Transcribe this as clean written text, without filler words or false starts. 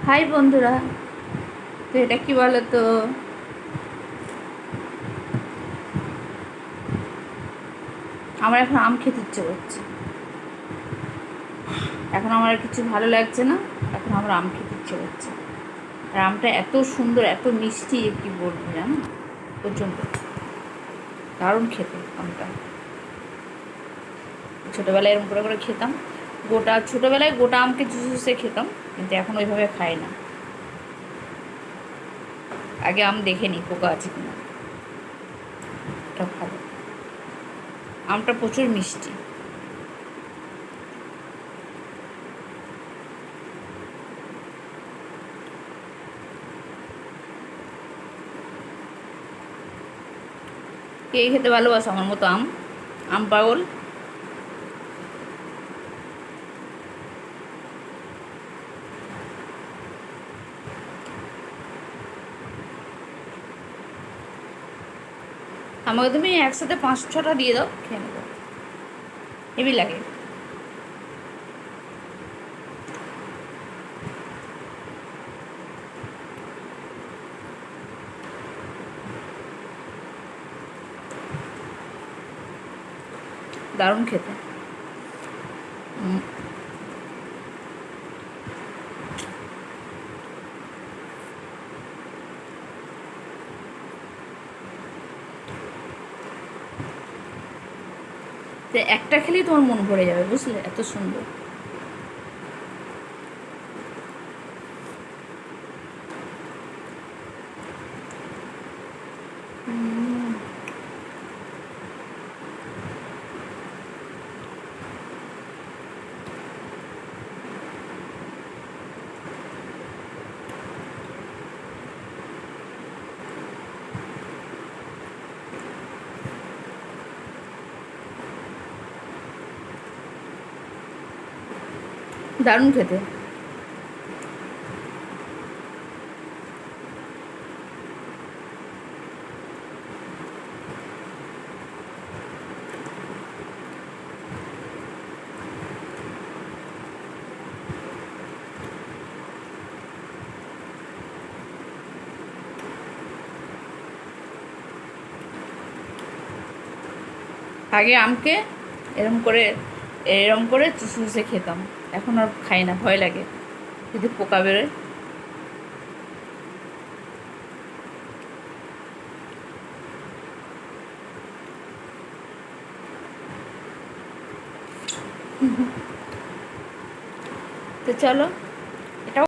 High বন্ধুরা, তো এটা কি বলো তো? আমার এখন আম খেতে ইচ্ছে করছে। এখন আমার আর কিছু ভালো লাগছে না, এখন আমার আম খেতে ইচ্ছে করছে। আর আমটা এত সুন্দর, এত মিষ্টি, কি বলবো জানো, প্রচণ্ড দারুণ খেতে আমটা। ছোটোবেলায় এরকম করে করে খেতাম, ছোটোবেলায় গোটা আমকে জুসে খেতাম, কিন্তু এখন ওইভাবে খাই না। আগে আম দেখে নিই পোকা আছে কিনা। এটা ভালো, আমটা প্রচুর মিষ্টি। কে খেতে ভালোবাসো আমার মতো আম? আম পাগল। আমাকে তুমি একসাথে 5-6টা দিয়ে দাও, খেয়ে নেবো। হেভি লাগে। দারুণ খেতে। তো একটা খেলেই তোমার মন ভরে যাবে, বুঝলে? এত সুন্দর। দারুণ খেতে। আগে আমকে এরম করে চুষে চুষে খেতাম, এখন আর খাই না, ভয় লাগে যদি পোকা বেরোয়। তো চলো।